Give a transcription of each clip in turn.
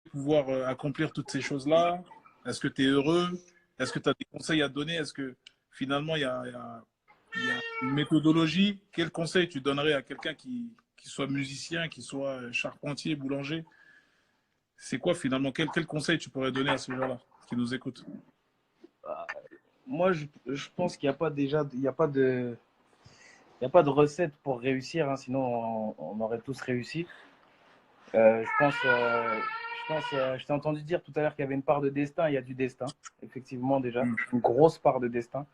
pouvoir accomplir toutes ces choses-là? Est-ce que tu es heureux? Est-ce que tu as des conseils à donner? Est-ce que finalement, il y a une méthodologie? Quel conseil tu donnerais à quelqu'un qui soit musicien, qui soit charpentier, boulanger? C'est quoi finalement? Quel conseil tu pourrais donner à ces gens-là qui nous écoutent? Moi, je pense qu'il n'y a pas déjà, il y a pas de recette pour réussir, hein, sinon on aurait tous réussi. Je t'ai entendu dire tout à l'heure qu'il y avait une part de destin. Il y a du destin, effectivement déjà, Mm. une grosse part de destin.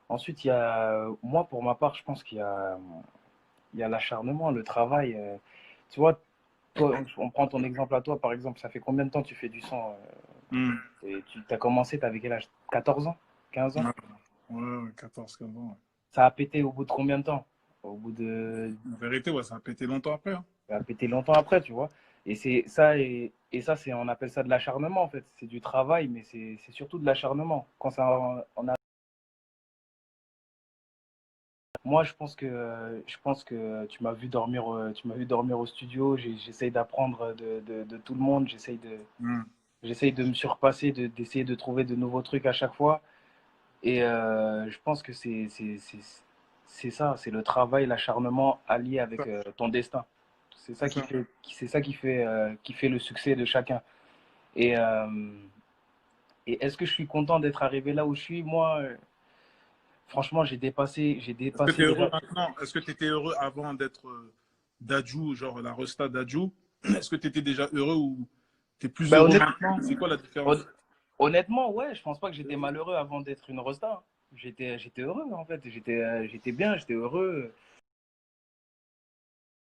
Ensuite, il y a, moi pour ma part, je pense il y a l'acharnement, le travail. Tu vois, toi, on prend ton exemple à toi, par exemple. Ça fait combien de temps tu fais du son Mm. et tu as commencé, tu avais quel âge? 14 ans? 15 ans? Ouais, ouais, 14, 15 ans. Ça a pété au bout de combien de temps? Au bout de En vérité, ouais, ça a pété longtemps après, hein. Ça a pété longtemps après, tu vois. Et c'est ça, et ça, on appelle ça de l'acharnement, en fait. C'est du travail, mais c'est surtout de l'acharnement. Quand ça, moi, je pense que tu m'as vu dormir au studio. J'essaye d'apprendre de tout le monde. Mm. J'essaye de me surpasser, d'essayer de trouver de nouveaux trucs à chaque fois. Et je pense que c'est ça, c'est le travail, l'acharnement allié avec ton destin. C'est ça. C'est ça qui fait le succès de chacun. Et, et est-ce que je suis content d'être arrivé là où je suis? Moi, franchement, j'ai Est-ce que tu dépassé es heureux déjà. maintenant? Est-ce que tu étais heureux avant d'être Dadju, genre la resta Dadju? Est-ce que tu étais déjà heureux ou tu es plus Ben, heureux maintenant? C'est quoi la différence? honnêtement, ouais, je pense pas que j'étais malheureux avant d'être une rosta, hein. J'étais heureux en fait. J'étais bien, j'étais heureux.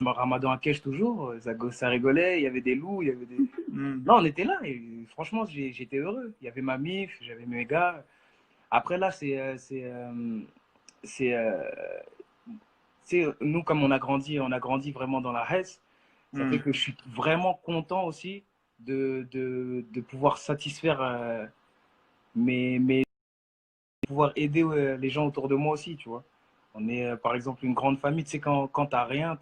Ramadan à Kesh toujours, ça rigolait, il y avait des loups, il y avait des. Mm. Non, on était là et franchement, j'étais heureux. Il y avait ma mif, j'avais mes gars. Après là, c'est, nous comme on a grandi vraiment dans la Hesse, ça fait Mm. que je suis vraiment content aussi de pouvoir satisfaire pouvoir aider les gens autour de moi aussi, tu vois. On est par exemple une grande famille, tu sais, quand t'as rien,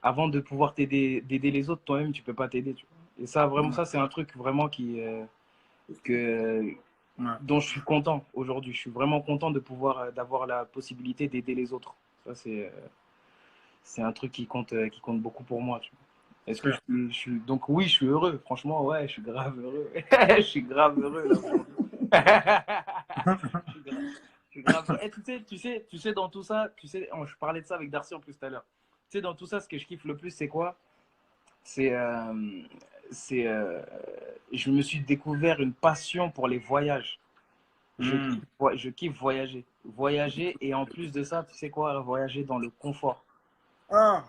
avant de pouvoir d'aider les autres, toi-même, tu peux pas t'aider, tu vois. Et ça, vraiment, Mm. ça, c'est un truc vraiment que, Ouais. dont je suis content aujourd'hui. Je suis vraiment content de pouvoir, d'avoir la possibilité d'aider les autres. Ça, c'est un truc qui compte beaucoup pour moi, tu vois. Est-ce que Frère. donc oui, je suis heureux. Franchement, ouais, je suis grave heureux. Je suis grave heureux là aujourd'hui. je suis grave, je suis grave heureux. Et tu sais, dans tout ça, tu sais, je parlais de ça avec Darcy en plus tout à l'heure. Tu sais, dans tout ça, ce que je kiffe le plus, c'est quoi? C'est, c'est, je me suis découvert une passion pour les voyages. Mm. Je kiffe voyager. Voyager et en plus de ça, tu sais quoi? Voyager dans le confort. Ah,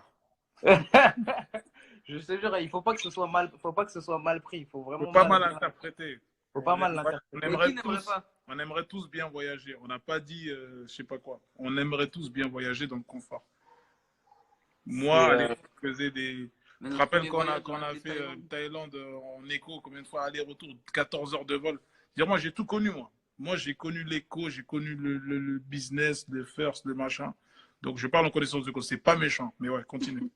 Je te jure, faut pas que ce soit mal pris. Il faut faut vraiment pas mal interpréter. faut pas mal On l'interpréter. Mais qui aimerait n'aimerait tous, pas? on aimerait tous bien voyager. On n'a pas dit, je sais pas quoi. On aimerait tous bien voyager dans le confort. Moi, C'est, allez, je faisais des. Mais Tu te notre rappelles premier voyage, on quand on a a fait fait Thaïlande. Thaïlande en éco, combien de fois aller-retour, 14 heures de vol. Dire, moi, j'ai tout connu, moi. Moi, j'ai connu l'éco, j'ai connu le business, le first, le machin. Donc, je parle en connaissance de cause. C'est pas méchant, mais ouais, continue.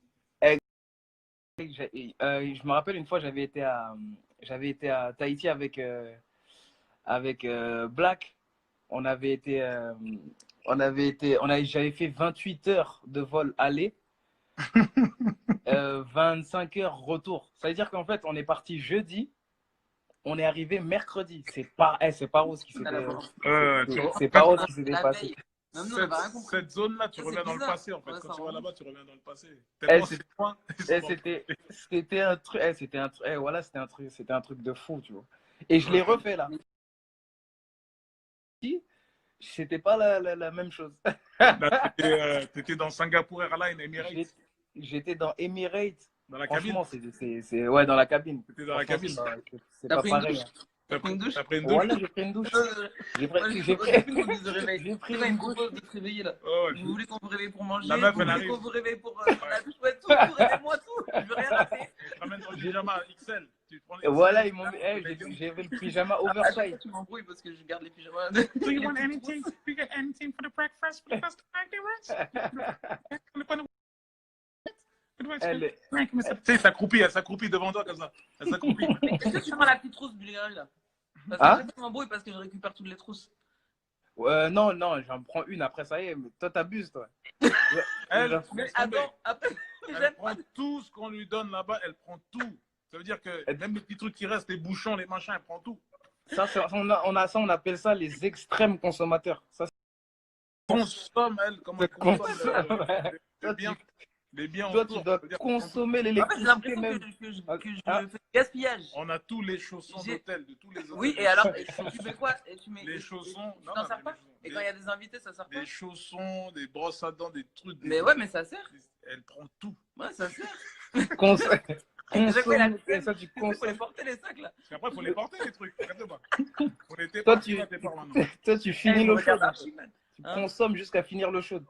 je me rappelle une fois, j'avais été à Tahiti avec Black. On avait été, j'avais fait 28 heures de vol aller, 25 heures retour. Ça veut dire qu'en fait, on est parti jeudi, on est arrivé mercredi. C'est pas rose qui À la s'était, fin. c'est Quand pas on rose a qui s'est fait la dépassé. veille, même nous, on n'avait rien compris. Cette zone-là, tu Ça, c'est reviens dans le bizarre. passé, en fait. Ouais, Quand ça tu vas remonte. là-bas, tu reviens dans le passé. Eh, Tellement c'est loin, ils sont dans le c'était un truc, voilà, c'était un truc de fou, tu vois. Et je l'ai passé. refait là. C'était pas la même chose. Là, tu étais dans Singapour Airlines, J'ai- Emirates, J'étais dans Emirates. dans la cabine. Franchement, ouais, dans la cabine. Tu étais dans la Franchement, cabine. c'est T'as pas pris une pareil, douche? hein. T'as pris une douche? T'as pris une douche? Voilà, j'ai pris une douche. Moi, J'ai j'ai pris une conduite de réveil. j'ai pris C'est ça, il une me douche. propose de se réveiller là. Oh, ouais. Vous voulez qu'on vous réveille pour manger? La meuf, Vous elle voulez arrive. qu'on vous réveille pour prendre la douche? Ouais, tout réveille-moi tout. Je veux rien rater. Tu te ramènes dans le pyjama XL. Tu te prends Et le voilà, XL. ils m'ont mis, j'avais le pyjama À chaque fois, oversize. tu m'embrouilles parce que je garde les pyjamas. Do you want anything? Do you get anything for the breakfast? For the first time, Elle est... Tu sais, elle s'accroupit devant toi comme ça. Elle s'accroupit. Est-ce que tu prends la petite trousse, Bulgari, là? Parce que Hein? chaque fois, je m'embrouille parce que je récupère toutes les trousses. Non, j'en prends une après, ça y est. Mais toi, t'abuses, toi. Elle, Mais laisse tomber. attends, après, Elle j'aime prend pas. tout ce qu'on lui donne là-bas, elle prend tout. Ça veut dire que même les petits trucs qui restent, les bouchons, les machins, elle prend tout. Ça, on appelle ça les extrêmes consommateurs. Ça, Consomme, elle, comment elle consomme les biens. Les biens toi, autour. tu dois Ça veut dire consommer En fait, j'ai l'électricité l'impression même. que je Ah. fais du gaspillage. on a tous les chaussons J'ai- d'hôtel, de tous les hôtels. Oui, et alors, et tu fais quoi? Et tu mets, Les chaussons. tu t'en sers pas? Et quand il y a des invités, ça sert pas? Des chaussons, des brosses à dents, des trucs. Mais ouais, mais ça sert. Elle prend tout. Ouais, ça sert. Consomme. Chaque fois, il a le Et ça, tu Il faut les consommes. porter, les sacs, là. Parce qu'après, il faut les porter, les trucs. Regarde pas. Faut les Toi, départ maintenant. toi, tu finis l'eau chaude. Archimède. Tu Hein? consommes jusqu'à finir l'eau chaude.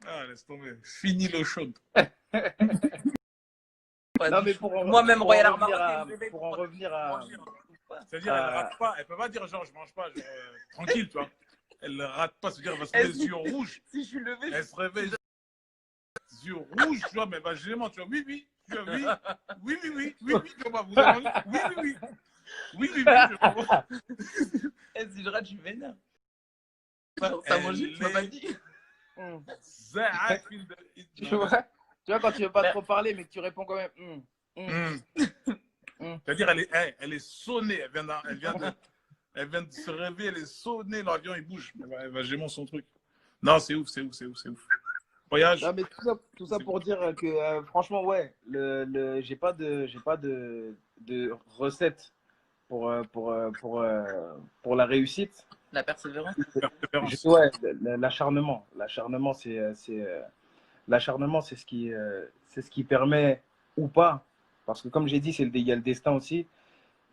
Ah, laisse tomber. Fini l'eau chaude. Ouais, Non, mais pour en, Moi-même, pour en Royal revenir Armada, à, pour en revenir à, manger, C'est-à-dire, elle rate pas. Elle peut pas dire, genre, je mange pas, genre, tranquille, tu vois. Elle rate pas. C'est-à-dire, elle va se lever les yeux rouges. si je suis levé, Elle se réveille, les yeux rouges, tu vois, mais elle va généralement, tu vois, oui, oui. Tu vois, oui, tu vois, vous avez envie oui. Oui, je vois. si je rate, je suis vénère. Ça, Genre, t'as mangé, tu m'as pas dit. Zahak, tu vois, quand tu veux pas trop parler, mais que tu réponds quand même. C'est-à-dire, elle est sonnée. Elle vient de se réveiller, elle est sonnée. L'avion, il bouge. Elle va gémir son truc. Non, c'est ouf. Voyage. Non, mais tout ça pour dire que franchement, ouais, j'ai pas de recette pour la réussite. La persévérance. Persévérance. Ouais, l'acharnement. L'acharnement, c'est ce qui permet ou pas, parce que comme j'ai dit, il y a le destin aussi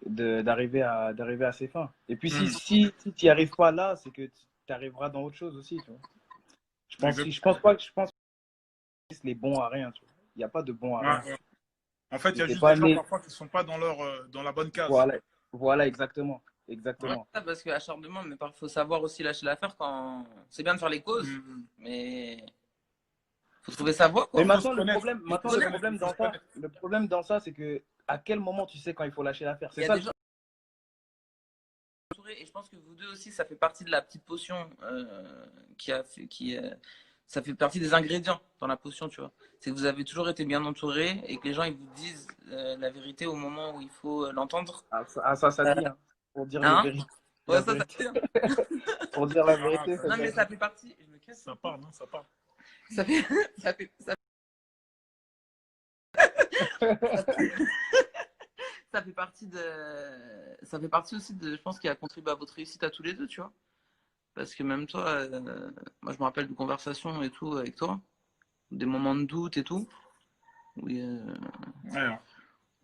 d'arriver à ses fins. Et puis si tu n'y arrives pas là, c'est que tu arriveras dans autre chose aussi. Tu vois. Je pense pas que les bons à rien. Tu vois. Il n'y a pas de bons à rien. Ouais. En fait, il y a T'es juste pas des gens né- parfois qui ne sont pas dans la bonne case. Voilà, exactement. Ouais, ça, parce que acharnement, mais il faut savoir aussi lâcher l'affaire quand. C'est bien de faire les causes, mais faut trouver sa voie, quoi. Mais Faut maintenant, se connaître. le problème dans ça, c'est que à quel moment tu sais quand il faut lâcher l'affaire. Il y C'est a ça. des gens et je pense que vous deux aussi, ça fait partie de la petite potion ça fait partie des ingrédients dans la potion, tu vois. C'est que vous avez toujours été bien entouré et que les gens ils vous disent la vérité au moment où il faut l'entendre. Ça dit, hein, pour dire Hein? la vérité. Ouais, ça tient. Pour dire la vérité. Non, mais ça fait partie. Je me casse. Ça parle, non? Ça parle. Ça fait, ça fait partie aussi de, je pense, qui a contribué à votre réussite à tous les deux, tu vois. Parce que même toi, moi je me rappelle de conversations et tout avec toi, des moments de doute et tout,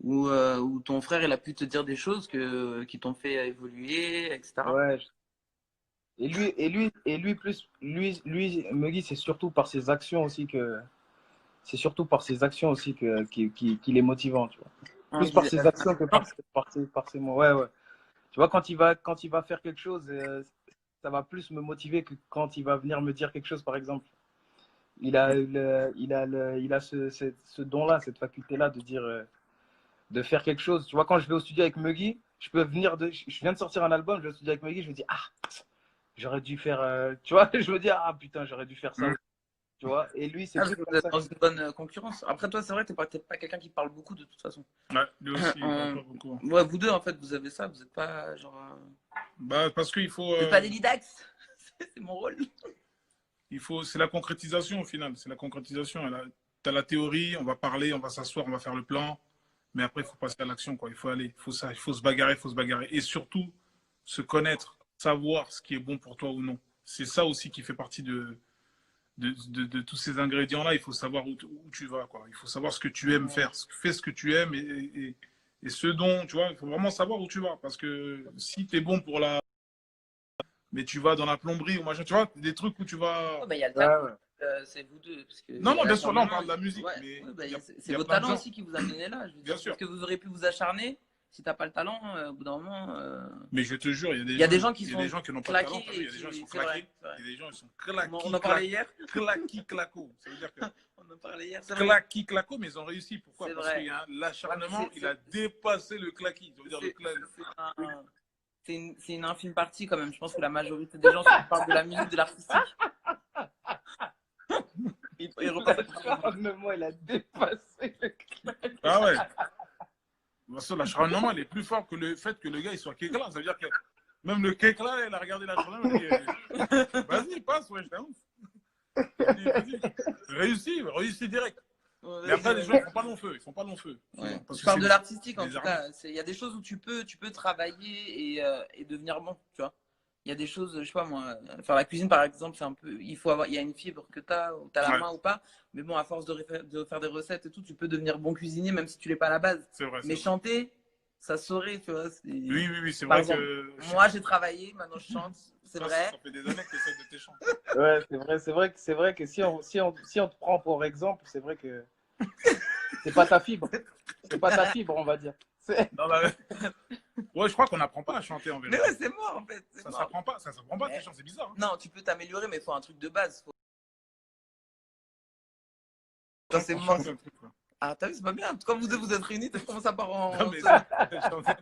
où ton frère il a pu te dire des choses qui t'ont fait évoluer, etc. Ouais. Et lui, Muggy, c'est surtout par ses actions aussi qu'il est motivant, tu vois. Plus par ses actions que par ses mots. Ouais. Tu vois, quand il va faire quelque chose, ça va plus me motiver que quand il va venir me dire quelque chose, par exemple. Il a ce don-là, cette faculté-là de dire, de faire quelque chose. Tu vois, quand je vais au studio avec Muggy, je viens de sortir un album, je vais au studio avec Muggy, je me dis, j'aurais dû faire, tu vois, je me dis, putain, j'aurais dû faire ça. Tu vois, et lui, c'est vous êtes dans une bonne concurrence. Après, toi, c'est vrai, t'es pas quelqu'un qui parle beaucoup de toute façon. Ouais, lui aussi, il parle pas beaucoup. Ouais, vous deux, en fait, vous avez ça, vous n'êtes pas genre. Bah, parce qu'il faut. Vous n'êtes pas des Lidax. C'est mon rôle. C'est la concrétisation au final. C'est la concrétisation. Tu as la théorie, on va parler, on va s'asseoir, on va faire le plan. Mais après, il faut passer à l'action, quoi. Il faut aller, il faut se bagarrer, Et surtout, se connaître, savoir ce qui est bon pour toi ou non. C'est ça aussi qui fait partie de tous ces ingrédients-là. Il faut savoir où tu vas, quoi. Il faut savoir ce que tu aimes faire. Fais ce que tu aimes et ce dont, tu vois, il faut vraiment savoir où tu vas. Parce que si tu es bon pour mais tu vas dans la plomberie ou machin, tu vois, des trucs où tu vas. Il y a le talent, c'est vous deux. Parce que non, bien sûr, là, on parle de la musique. Ouais, c'est vos talents aussi qui vous amenez là. Je veux bien dire, sûr. parce que vous aurez pu vous acharner. Si tu n'as pas le talent, au bout d'un moment. Mais je te jure, il y a des gens qui n'ont pas de talent. Il y a des gens qui sont claqués. Il y a des gens qui sont claqués. On en parlait hier. Claquo. Ça veut dire que On en parlait hier. C'est vrai. Claqui, claco, mais ils ont réussi. Pourquoi? C'est Parce vrai. que l'acharnement, Ouais, mais il a dépassé le claqui. Ça veut dire le c'est une infime partie quand même. Je pense que la majorité des gens, si on parle de la musique, de l'artistique, ils reconnaissent vraiment. L'acharnement, il a dépassé le claque. Ah ouais. Parce que l'acharnement, il est plus fort que le fait que le gars il soit kékla. Ça veut dire que même le kékla, il a regardé l'acharnement. Il dit vas-y, passe, ouais, je t'avoue. Vas-y. Réussis direct. Mais après, les gens ne font pas long feu. Ils font pas long feu. Ouais. Parce Je que parle de l'artistique en des tout cas. Il y a des choses où tu peux travailler et devenir bon, tu vois. Il y a des choses, je sais pas moi, faire la cuisine par exemple, c'est un peu, il y a une fibre que tu as, ou tu as la Ouais. main ou pas. Mais bon, à force de faire des recettes et tout, tu peux devenir bon cuisinier même si tu l'es pas à la base. C'est vrai. Mais chanter, ça saurait, tu vois. Oui, c'est Par vrai exemple, que. moi j'ai travaillé, maintenant je chante, c'est vrai. Ça fait des années que tu essaies de te chanter. Ouais, c'est vrai que si on te prend pour exemple, c'est vrai que c'est pas ta fibre. C'est pas ta fibre, on va dire. Ouais, je crois qu'on n'apprend pas à chanter en Mais vérité. ouais, c'est mort en fait. Ça s'apprend pas, Mais... tes chants, c'est bizarre. Hein. Non, tu peux t'améliorer, mais il faut un truc de base. Ça, c'est mort. Ah, t'as vu, c'est pas bien. Quand vous deux vous êtes réunis, comment ça part en. Non, mais c'est un truc.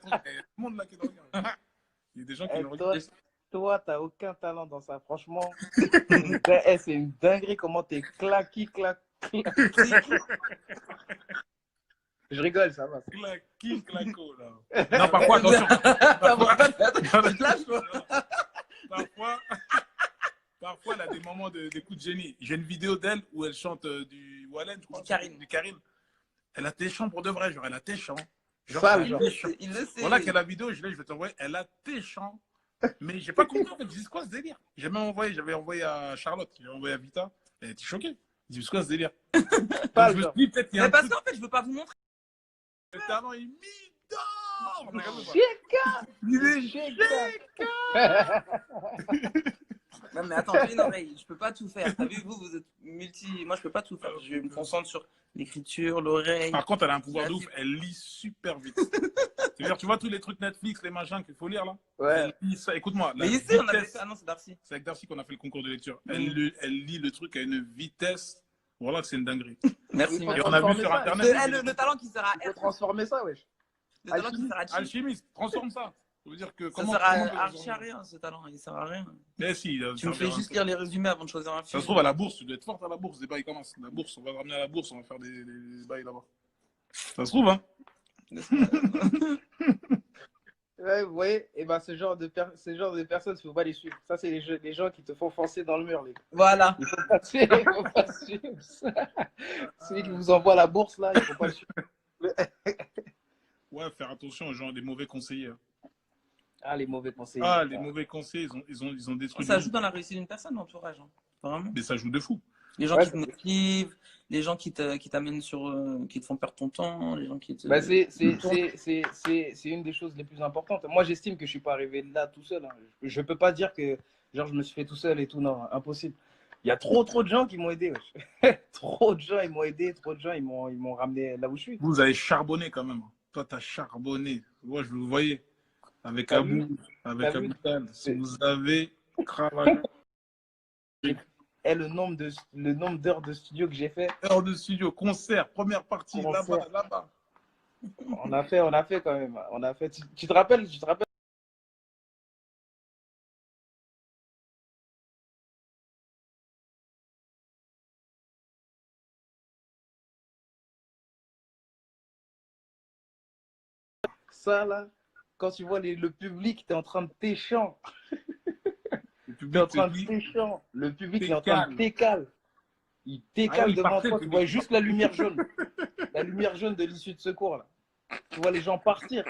Il y a tout le monde là qui nous regarde. Il y a des gens qui nous regardent. Toi, t'as aucun talent dans ça. Franchement, c'est une dinguerie comment t'es claqui. Je rigole, ça va. Claqui, claco, là. Non, parfois, attention. Tu te lâches, toi. Parfois, elle a des moments de coups de génie. J'ai une vidéo d'elle où elle chante du Wallen, je crois. Du Karim. Elle a tes chants pour de vrai, genre, elle a tes chants. Genre, il le sait. Voilà, quelle a la vidéo, je vais t'envoyer. Elle a tes chants. Mais j'ai pas compris, en fait. Je dis, c'est quoi ce délire? J'avais envoyé à Charlotte, j'avais envoyé à Vita. Elle était choquée. Je dis, c'est quoi ce délire? Donc, je me suis dit, peut-être qu'il y a mais parce qu'en fait, je veux pas vous montrer. Le talent est midor. Il est Cheka. Non, mais attends, j'ai une oreille. Je peux pas tout faire. T'as vu, vous êtes multi. Moi, je peux pas tout faire. Je me concentre sur l'écriture, l'oreille. Par contre, elle a un pouvoir de ouf. Elle lit super vite. C'est-à-dire, tu vois tous les trucs Netflix, les machins qu'il faut lire là. Ouais. Elle lit ça. Écoute-moi. Mais ici, on a fait ça. Ah non, c'est Darcy. C'est avec Darcy qu'on a fait le concours de lecture. Elle lit le truc à une vitesse. Voilà que c'est une dinguerie. Merci. Et on a vu sur Internet. Le talent qui sera. Il faut transformer ça, wesh. Le talent qui sera alchimiste. Transforme ça. Ça veut dire que ça sert à archi à rien, ce talent. Il sert à rien. Mais si. Tu me fais juste lire les résumés avant de choisir un film. Ça se trouve à la bourse. Tu dois être forte à la bourse. Les bails commencent. La bourse, on va ramener à la bourse. On va faire des bails là-bas. Ça se trouve, hein. Ouais, vous voyez, et ben ce genre de personnes, il ne faut pas les suivre. Ça, c'est les gens qui te font foncer dans le mur, les gars. Voilà. Il ne faut pas suivre ça. Celui qui vous envoie la bourse, là, il ne faut pas le suivre. Ouais, faire attention aux gens, des mauvais conseillers. Ah, les mauvais conseillers. Ah, les mauvais conseillers, ils ont détruit. Ça joue dans la réussite d'une personne, l'entourage. Hein. Vraiment. Mais ça joue de fou. Les gens qui te motivent, les gens qui t'amènent sur, qui te font perdre ton temps, les gens qui te. Bah c'est une des choses les plus importantes. Moi, j'estime que je suis pas arrivé là tout seul. Hein. Je peux pas dire que genre je me suis fait tout seul et tout. Non, impossible. Il y a trop de gens qui m'ont aidé. Trop de gens ils m'ont aidé. Trop de gens ils m'ont ramené là où je suis. Vous avez charbonné quand même. Toi, tu as charbonné. Moi, je vous voyais avec Abou, avec Aboutal. Si vous avez travaillé. Et le nombre d'heures de studio que j'ai fait. Heures de studio, concert, première partie, là-bas. On a fait quand même. On a fait. Tu te rappelles? Ça là, quand tu vois le public, tu es en train de t'échanter. Le public est en train de t'écaler. Il décale devant toi, tu vois juste la lumière jaune. La lumière jaune de l'issue de secours, là. Tu vois les gens partir.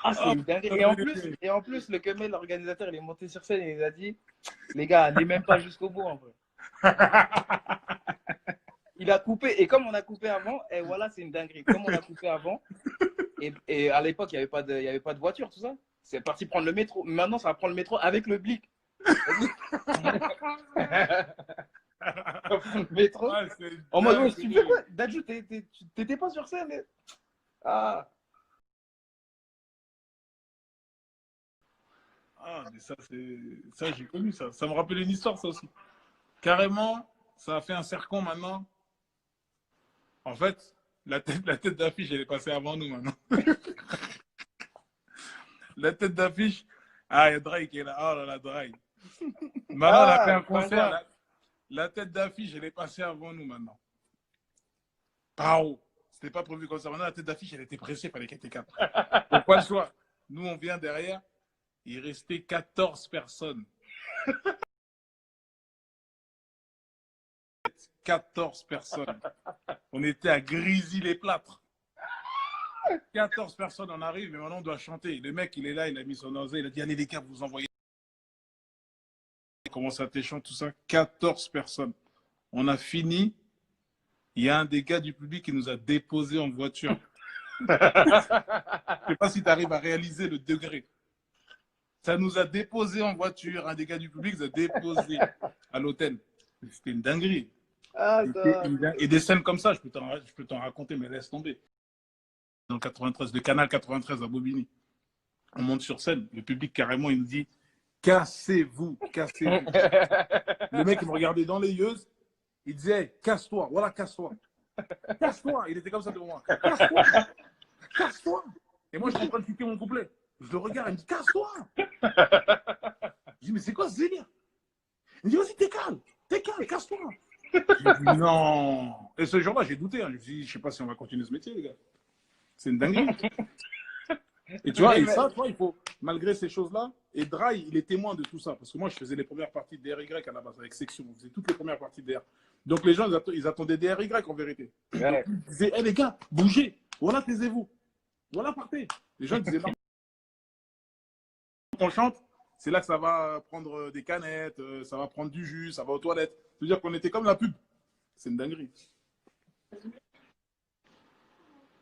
Ah, c'est une dinguerie. Et en plus, le Kemel, l'organisateur, il est monté sur scène et il a dit, les gars, allez même pas jusqu'au bout, en vrai. Il a coupé, et comme on a coupé avant, et voilà, c'est une dinguerie. Comme on a coupé avant, et à l'époque, il n'y avait pas de voiture, tout ça. C'est parti prendre le métro. Maintenant, ça va prendre le métro avec le blic. Le métro. Ah, en mode, ouais, tu fais quoi? Dadju, t'étais pas sur scène. Ah, mais ça, j'ai connu ça. Ça me rappelle une histoire, ça aussi. Carrément, ça a fait un serpent maintenant. En fait, la tête d'affiche, elle est passée avant nous maintenant. La tête d'affiche, ah, il y a Drake qui est là. Oh là là, Drake. Maintenant, on a fait un concert. La tête d'affiche, elle est passée avant nous maintenant. Pao. C'était pas prévu comme ça. Maintenant, la tête d'affiche, elle était pressée, il fallait qu'elle était quatre. Donc, pas le choix. Nous, on vient derrière. Il restait 14 personnes. 14 personnes. On était à Grésy-les-Plâtres. 14 personnes, on arrive, mais maintenant on doit chanter. Le mec, il est là, il a mis son nausée, il a dit allez les gars, vous envoyez. Il commence à chanter tout ça. 14 personnes. On a fini. Il y a un des gars du public qui nous a déposés en voiture. Je ne sais pas si tu arrives à réaliser le degré. Ça nous a déposés en voiture. Un des gars du public nous a déposés à l'hôtel. C'était une dinguerie. Ah, Et des scènes comme ça, je peux t'en raconter, mais laisse tomber. Dans le 93, le canal 93 à Bobigny. On monte sur scène, le public carrément, il nous dit cassez-vous, cassez-vous. Le mec, il me regardait dans les yeux, il disait hey, casse-toi, voilà, casse-toi. Casse-toi, il était comme ça devant moi. Casse-toi, casse-toi. Et moi, je suis en train de piquer mon couplet. Je le regarde, il me dit casse-toi. Je dis mais c'est quoi ce délire? Il me dit vas-y, t'es calme, casse-toi. Je dis non. Et ce jour-là, j'ai douté. Hein. Je me suis dit, je sais pas si on va continuer ce métier, les gars. C'est une dinguerie. Et tu vois, et ça, toi, il faut, malgré ces choses-là, et Dry, il est témoin de tout ça. Parce que moi, je faisais les premières parties de DRY à la base, avec Section. On faisait toutes les premières parties de DR. Donc les gens, ils attendaient DRY en vérité. Ouais. Donc, ils disaient, hé les gars, bougez. Voilà, taisez-vous. Voilà, partez. Les gens disaient, non. Quand on chante, c'est là que ça va prendre des canettes, ça va prendre du jus, ça va aux toilettes. C'est-à-dire qu'on était comme la pub. C'est une dinguerie.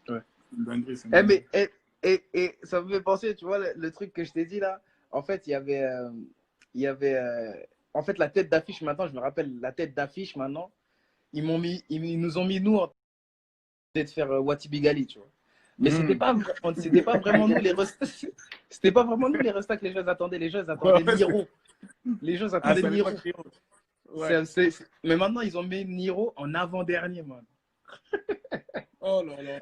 Ouais, une dinguerie. C'est une dinguerie. Et ça me fait penser, tu vois, le truc que je t'ai dit là. En fait, il y avait en fait, la tête d'affiche maintenant, je me rappelle, la tête d'affiche maintenant, ils nous ont mis nous en tête de faire Watibigali, tu vois. Mais c'était pas vraiment nous les restas. C'était pas vraiment nous les restas que les gens attendaient. Les gens attendaient Niro. Les gens attendaient Niro. Ouais. Mais maintenant, ils ont mis Niro en avant-dernier, man. Oh là là.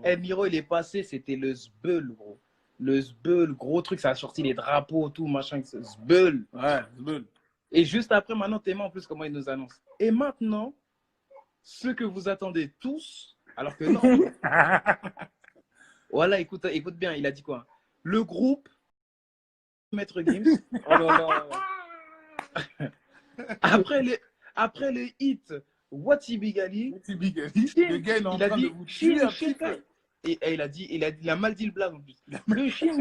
Et Niro, il est passé, c'était le Zbeul, gros. Le Zbeul, gros truc, ça a sorti les drapeaux, tout, machin. Zbeul. Ouais, Zbeul. Et juste après, maintenant, Théma, en plus, comment il nous annonce. Et maintenant, ce que vous attendez tous, alors que non. Voilà, écoute bien, il a dit quoi? Le groupe Maître Gims. Oh là là. Après le hit Watibigali, le gars, il est en train de vous tuer un petit peu. Et il a mal dit le blague en plus. Le chien,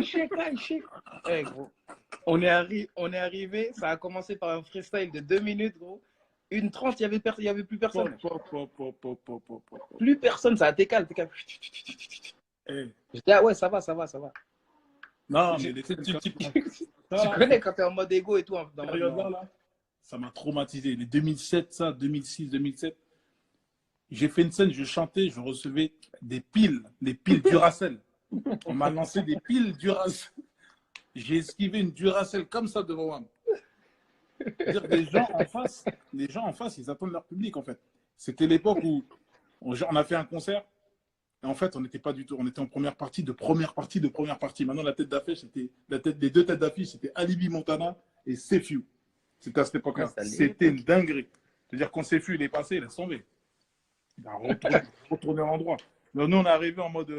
hey, gros. On est arrivé, ça a commencé par un freestyle de 2 minutes, gros. 1:30, il y avait plus personne. Plus personne, ça a été calme. Hey. J'étais, ah ouais, ça va. Non, mais tu connais quand t'es en mode égo et tout. Dans là, ça m'a traumatisé. Les 2007, ça, 2006, 2007. J'ai fait une scène, je chantais, je recevais des piles Duracell. On m'a lancé des piles Duracell. J'ai esquivé une Duracell comme ça devant moi. C'est-à-dire que les gens en face, ils attendent leur public, en fait. C'était l'époque où on a fait un concert. Et en fait, on n'était pas du tout. On était en première partie. Maintenant, la tête d'affiche, c'était les deux têtes d'affiche, c'était Alibi Montana et Sefiu. C'était à cette époque-là. C'était une dinguerie. C'est-à-dire quand Sefiu il est passé, il a tombé. Il a retourné à l'endroit. Nous, on est arrivé en mode,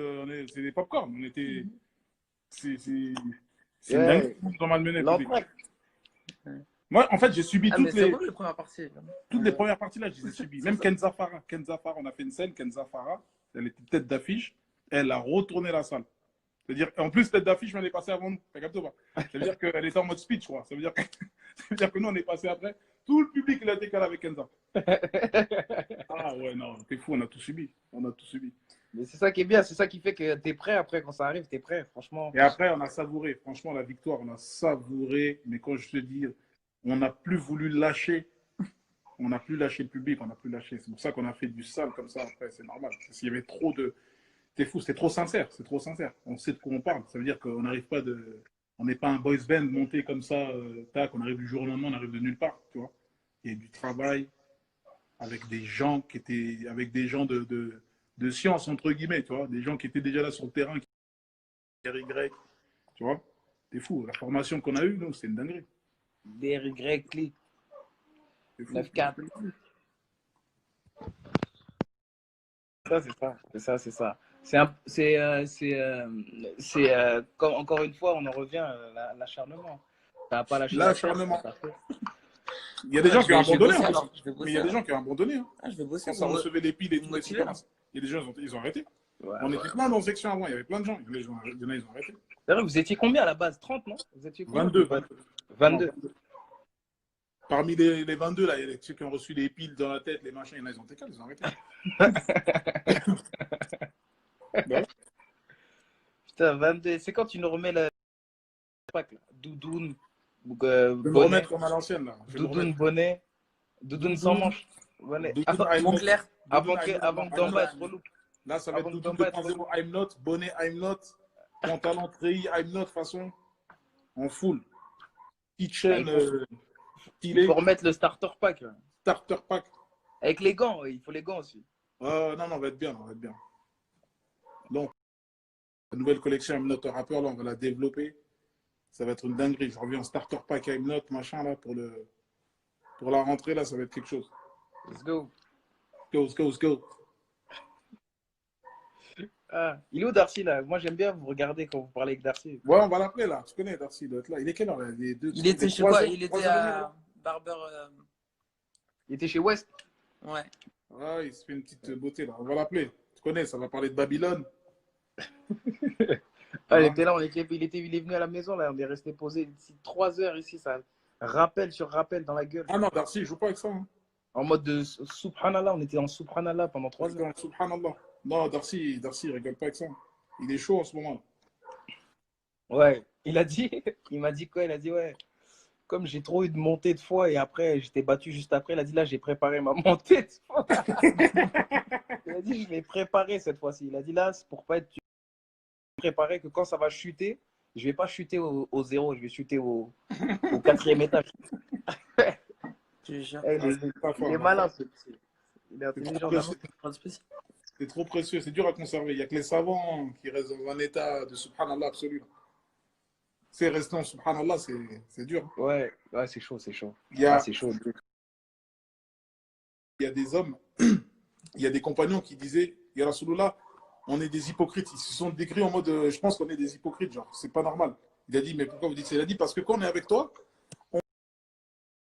c'est des popcorn. On était, c'est une dinguerie. Ils ont malmené. Moi, en fait, j'ai subi toutes les premières parties. Toutes les premières parties là, je les ai subies. Même Kenza Farah, on a fait une scène. Kenza Farah, elle était tête d'affiche. Elle a retourné la salle. C'est-à-dire, en plus, tête d'affiche, mais elle est passée avant nous. T'as capté ou pas? Ça veut dire qu'elle était en mode speech, je crois. Ça veut dire que nous, on est passé après. Tout le public, il a été calé avec Kenza. Ah ouais, non, t'es fou, on a tout subi. Mais c'est ça qui est bien, c'est ça qui fait que t'es prêt après, quand ça arrive, t'es prêt, franchement. Et après, on a savouré. Franchement, la victoire, on a savouré. Mais quand je te dis, on n'a plus voulu lâcher. On n'a plus lâché le public, on n'a plus lâché. C'est pour ça qu'on a fait du sale comme ça après, c'est normal. Parce qu'il y avait trop de. T'es fou, c'est trop sincère. On sait de quoi on parle. Ça veut dire qu'on n'arrive pas de. On n'est pas un boys band monté comme ça, tac, on arrive du jour au lendemain, on arrive de nulle part, tu vois. Il y a du travail. avec des gens avec des gens de science, entre guillemets, tu vois, des gens qui étaient déjà là sur le terrain, Y, tu vois. C'est fou. La formation qu'on a eue, nous, c'est une dinguerie. DRY, clic, C'est fou. 9-4. Ça, c'est ça. C'est ça, c'est ça. Comme, encore une fois, on en revient à l'acharnement. Ça n'a pas lâché L'acharnement. l'affaire, ça fait. Il y a des gens qui ont Je vais abandonné. bosser Hein, alors. Je vais mais bosser il y a des alors. gens qui ont abandonné. Hein. Ah, je vais bosser Quand ça pour recevait les piles et me tout, motiver. il y a des gens, ils ont arrêté. Ouais, On ouais. était plein dans la section avant, il y avait plein de gens. Il y en a, ils ont arrêté. D'ailleurs, vous étiez combien à la base? 30, non? Vous étiez combien? 22. 22. Non, 22. Parmi les 22, là, il y a ceux qui ont reçu les piles dans la tête, les machins, il y en a, ils ont été calmes, ils ont arrêté. Ben, Putain, 22. C'est quand tu nous remets le pack, là. Doudoune, je vais me bonnet. remettre comme à l'ancienne, là. Je vais me Doudoune, remettre. bonnet. Doudoune sans manche. Bonnet. Doudoune, Avant, I'm Mon not. clair. avant Doudoune, I'm que not. Damba être relou. Là, ça va être Avant que Doudoune Damba être 2.0, I'm not. Bonnet, I'm not. Pantalon treillis, I'm not. Façon, en full. Kitchen, Il stylé, faut remettre le starter pack, là. starter pack. Avec les gants, ouais, il faut les gants aussi. Non, on va être bien, on va être bien. Donc, la nouvelle collection I'm not rappeur, là, on va la développer. Ça va être une dinguerie. Je reviens en starter pack I'm not, machin, là, pour la rentrée, là, ça va être quelque chose. Let's go. Let's go, let's go. Ah, il est où Darcy là? Moi j'aime bien vous regarder quand vous parlez avec Darcy. Ouais, on va l'appeler là. Tu connais Darcy, il doit être là. Il est quelle heure là? Il était chez quoi? Il était à Barber. Il était chez West. Ouais. Ah, il se fait une petite beauté là. On va l'appeler. Tu connais, ça va parler de Babylone. Ah, il était là, il est venu à la maison là, on est resté posé ici 3 heures ici, ça rappel sur rappel dans la gueule. Ah non, Darcy, il joue pas avec ça. Hein. En mode de Subhanallah, on était en Subhanallah pendant 3 heures. Subhanallah. Non, Darcy, il rigole pas avec ça. Il est chaud en ce moment. Ouais, il m'a dit quoi? Il a dit ouais, comme j'ai trop eu de montée de foi et après j'étais battu juste après, il a dit là j'ai préparé ma montée de foi. Il a dit je l'ai préparé cette fois-ci. Il a dit là c'est pour pas être préparé que quand ça va chuter, je vais pas chuter au zéro, je vais chuter au 4e étage. Je jure. Il est malin ce petit. Il est intelligent. C'est trop précieux, c'est dur à conserver. Il n'y a que les savants qui restent dans un état de subhanallah absolu. C'est resté en subhanallah, c'est dur. Ouais, ouais, c'est chaud, c'est chaud. C'est chaud. Il y a des hommes, il y a des compagnons qui disaient, Ya Rasulullah, on est des hypocrites. Ils se sont décrits en mode, je pense qu'on est des hypocrites, genre, c'est pas normal. Il a dit, mais pourquoi vous dites ça? Il a dit, parce que quand on est avec toi, on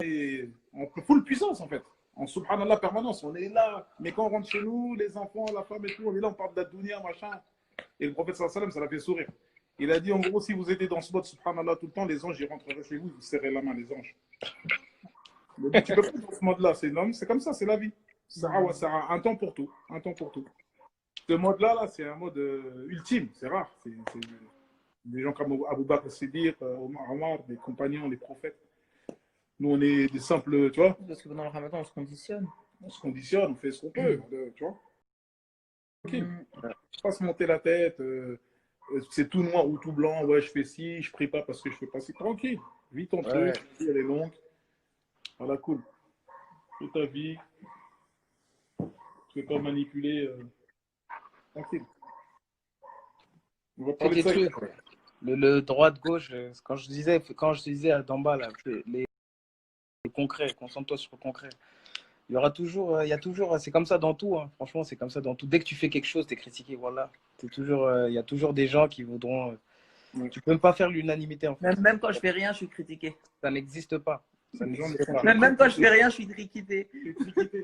est en full puissance en fait. En subhanallah permanence, on est là. Mais quand on rentre chez nous, les enfants, la femme et tout, on est là, on parle de la dunya, machin. Et le prophète sallallahu alayhi wa sallam, ça l'a fait sourire. Il a dit, en gros, si vous êtes dans ce mode subhanallah tout le temps, les anges, ils rentreraient chez vous, ils vous serrez la main, les anges. Il a dit, tu peux pas être dans ce mode-là, c'est comme ça, c'est la vie. Ça a un temps pour tout, un temps pour tout. Ce mode-là, là, c'est un mode ultime, c'est rare. C'est des gens comme Abu Bakr Siddiq, Omar, des compagnons, les prophètes. Nous, on est des simples, tu vois. Parce que pendant le ramadan, on se conditionne. On se conditionne, on fait ce qu'on peut, tu vois. Ok. Pas se monter la tête, c'est tout noir ou tout blanc, ouais, je fais ci, je prie pas parce que je fais pas ci. Tranquille, vis ton truc, elle est longue. Voilà, cool. Fais ta vie. Tu ne fais pas manipuler. Tranquille. On va parler de ça. Le droite-gauche, quand je disais à Damba, là, les concrets, concentre-toi sur le concret. Il y a toujours, c'est comme ça dans tout, hein. Franchement, c'est comme ça dans tout. Dès que tu fais quelque chose, tu es critiqué, voilà. Il y a toujours des gens qui voudront. Tu peux même pas faire l'unanimité en fait. Même quand je fais rien, je suis critiqué. Ça n'existe pas. Même quand je fais rien, je suis triquité.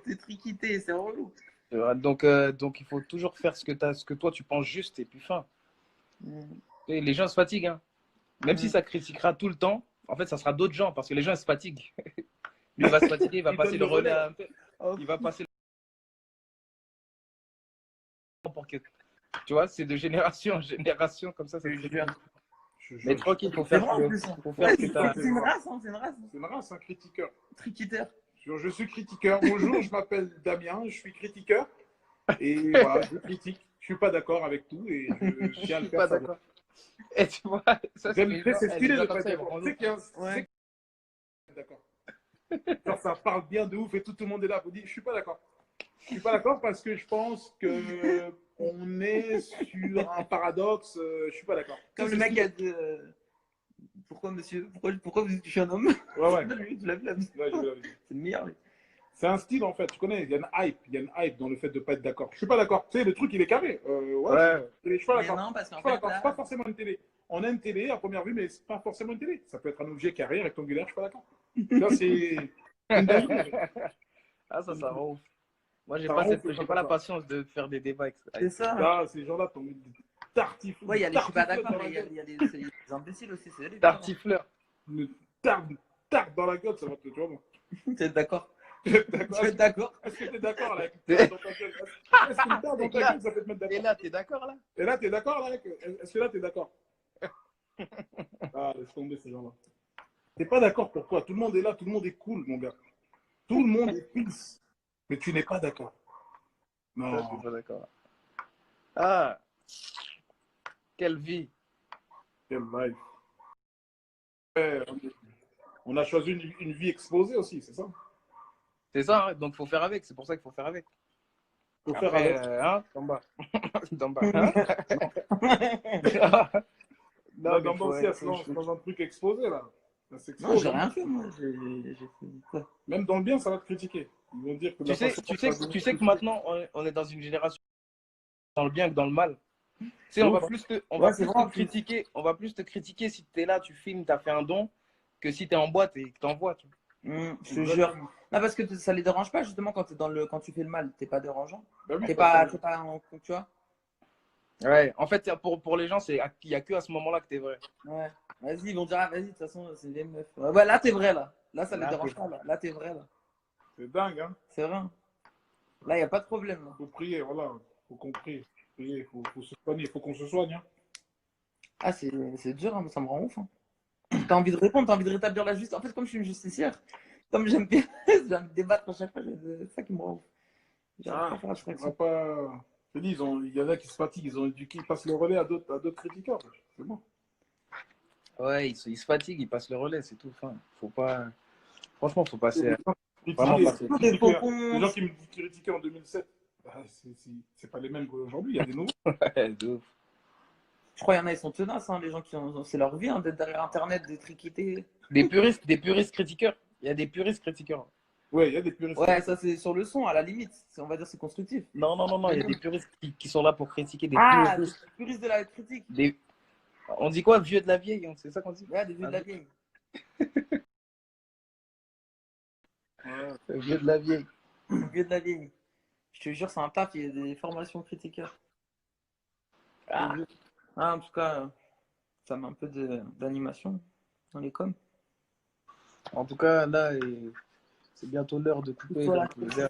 C'est triquité, c'est relou. Donc, il faut toujours faire ce que toi tu penses juste et puis fin. Et les gens se fatiguent, hein. Même si ça critiquera tout le temps, en fait, ça sera d'autres gens parce que les gens se fatiguent. Lui, il va se fatiguer, il va passer le relais un peu. Il va passer pour que. Tu vois, c'est de génération en génération, comme ça. Mais tranquille, il faut faire ce que tu as. C'est une race, hein, c'est une race. C'est une race, un critiqueur. Triquiteur. Je suis critiqueur. Bonjour, je m'appelle Damien, je suis critiqueur. Et voilà, je critique. Je suis pas d'accord avec tout et je tiens à le faire. D'accord. Et tu vois, ça c'est stylé de pas être d'accord. Ouais. D'accord. Genre, ça parle bien de ouf et tout le monde est là. Vous dites, je suis pas d'accord. Je suis pas d'accord parce que je pense que on est sur un paradoxe. Je suis pas d'accord. Comme le mec qui a dit pourquoi monsieur, pourquoi vous dites que je suis un homme? Ouais, ouais. Tu l'as vu la vidéo. Ouais, j'ai vu la vidéo. C'est le meilleur. Lui. C'est un style en fait, tu connais, il y a une hype, il y a une hype dans le fait de pas être d'accord. Je suis pas d'accord. Tu sais, le truc il est carré. Ouais. Je suis pas Mais d'accord. non, parce Je qu'en suis pas fait, d'accord. C'est là, pas forcément une télé. On a une télé à première vue, mais c'est pas forcément une télé. Ça peut être un objet carré, rectangulaire, je suis pas d'accord. Là, c'est une dinguerie. Ah, ça rend ouf. Moi, Ça rend ouf, j'ai pas la patience de faire des débats c'est ça. Là, ces gens-là t'ont mis des tartiflettes. Ouais, il y a les je suis pas tartiflettes d'accord, dans mais la il y a gueule. des imbéciles aussi, c'est eux les pires. tartifleurs. Une tarte dans la gueule, ça va te. Tu vois, bon. T'es d'accord? D'accord. Tu es d'accord? Est-ce que t'es d'accord là avec une tarte dans ta gueule? Est-ce qu'une tarte dans ta gueule, ça peut te mettre Et d'accord? là, t'es d'accord là? Et là, t'es d'accord là? Est-ce que là, t'es d'accord? Ah, laisse tomber ces gens-là. T'es pas d'accord pourquoi? Tout le monde est là, tout le monde est cool, mon gars. Tout le monde est peace. Mais tu n'es pas d'accord. Ça, je suis Non. pas d'accord. Ah, quelle vie. Quel life. Ouais, on a choisi une vie exposée aussi, c'est ça? C'est ça, hein, donc faut faire avec. C'est pour ça qu'il faut faire avec. Faut faire Après, avec. hein, Damba. Damba. Hein non, Là, mais dans aussi, elle se lance dans un truc exposé, là. Elle Non, s'expose, j'ai hein. rien fait, moi. J'ai fait quoi? Même dans le bien, ça va te critiquer. Ils vont dire que la façon dont ça a donné- Tu sais que maintenant, on est dans une génération dans le bien que dans le mal. Tu sais, C'est on ouf, va hein. plus te, Ouais, c'est vrai, en plus. critiquer, on va plus te critiquer si tu es là, tu filmes, tu as fait un don, que si tu es en boîte et que tu envoies. Je te jure. Non, parce que ça les dérange pas, justement, quand, quand tu fais le mal. T'es pas dérangeant. Bah oui, T'es parce que- pas en. Tu vois? Ouais, en fait, pour les gens, il n'y a que à ce moment-là que tu es vrai. Ouais. Vas-y, ils vont dire, ah, vas-y, de toute façon, c'est des meufs. Ouais, ouais, là, t'es vrai, là. Là, ça les Là, dérange pas, là. Là, t'es vrai, là. c'est dingue, hein. C'est vrai. Là, il n'y a pas de problème, là. Faut prier, voilà. Faut qu'on prie. Prier, faut se soigner, faut qu'on se soigne, hein. Ah, c'est dur, hein, ça me rend ouf. Hein. T'as envie de répondre, t'as envie de rétablir la justice. En fait, comme je suis une justicière, comme j'aime bien, j'ai envie de débattre à chaque fois, c'est ça qui me rend ouf. J'arrive pas à faire On va abstraction. pas. Je te dis, il y en a qui se fatiguent, ils passent le relais à d'autres critiqueurs. C'est bon. Ouais, ils se fatiguent, ils passent le relais, c'est tout. Enfin, faut pas... Franchement, faut passer. Les Vraiment gens passer. Des faux les gens comptes. qui me critiquaient en 2007, bah, c'est pas les mêmes qu'aujourd'hui, il y a des nouveaux. Ouais, de ouf. Je crois qu'il y en a, ils sont tenaces, hein, les gens qui ont. C'est leur vie hein, d'être derrière Internet, d'être équité. Des puristes critiqueurs. Il y a des puristes critiqueurs. Ouais, il y a des puristes. Ouais, ça, c'est sur le son, à la limite. On va dire c'est constructif. Non, il y a des puristes qui sont là pour critiquer des Ah, des puristes. puristes de la critique. On dit quoi, vieux de la vieille, c'est ça qu'on dit? Ouais, des vieux de la vieille. Ouais. Vieux de la vieille. Vieux de la vieille. Je te jure, c'est un taf, il y a des formations critiqueurs. Ah, Ah, en tout cas, ça met un peu d'animation dans les coms. en tout cas, là, c'est bientôt l'heure de couper. Voilà, Donc, je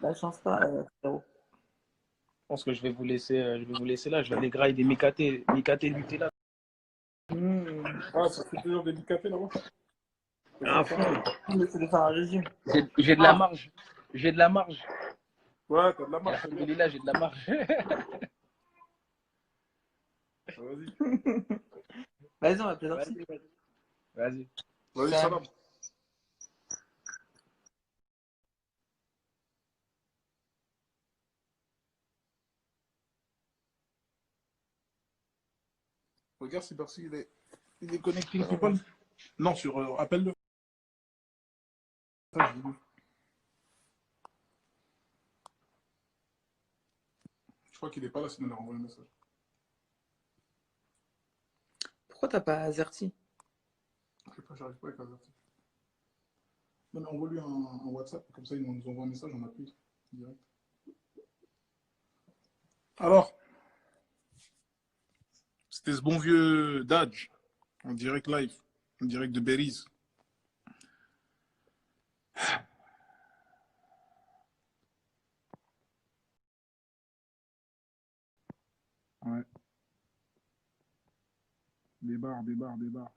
la chance pas, frérot. pense que je vais vous laisser là. Je vais aller grailler des micatés Nutella. Ah, ça fait toujours des cafés là-bas. Ah, fou. Mais c'est de faire un régime. J'ai de la marge. J'ai de la marge. Ouais, t'as de la marche. Alhamdoulilah, j'ai de la marge. Vas-y. Vas-y, on va plaisir. Vas-y. Vas-y, Ça- salam. Regarde si Bercy il est connecting people. Non, sur appelle-le. Ah, j'ai vu. Je crois qu'il est pas là, sinon il a envoyé un message. Pourquoi t'as pas Azerty? Je sais pas, j'arrive pas avec Azerty. Non, mais envoie-lui un WhatsApp, comme ça il nous envoie un message, on appuie direct. Alors, c'était ce bon vieux Dodge, en direct live, en direct de Belize. Ouais. Des barres, des barres, des barres.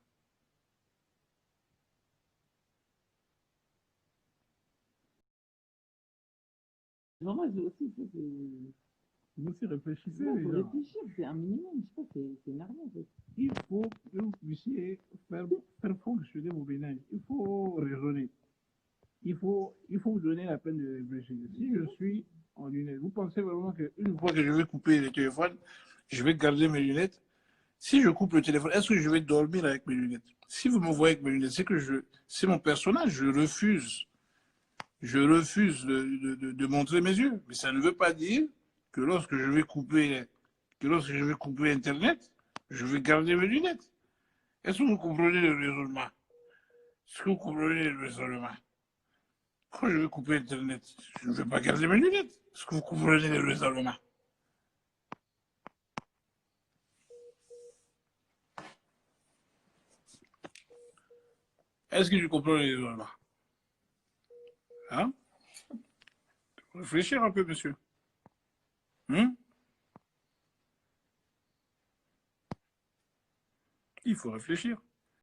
Non, moi, aussi, Vous aussi réfléchissez, il les faut gars. réfléchir, c'est un minimum, je sais pas, c'est énervant. En fait. Il faut que vous puissiez faire focus sur vos bénéfices. Il faut crois que je vais couper le téléphone, je vais garder mes lunettes. Si je coupe le téléphone, est-ce que je vais dormir avec mes lunettes? Si vous me voyez avec mes lunettes, c'est que c'est mon personnage, je refuse. Je refuse de montrer mes yeux. Mais ça ne veut pas dire que lorsque je vais couper, Internet, je vais garder mes lunettes. Est-ce que vous comprenez le raisonnement? Est-ce que vous comprenez le raisonnement? Quand je vais couper Internet, je ne vais pas garder mes lunettes. Est-ce que vous comprenez le raisonnement? Est-ce que tu comprends le raisonnement? Hein? Réfléchir un peu, monsieur. Il faut réfléchir.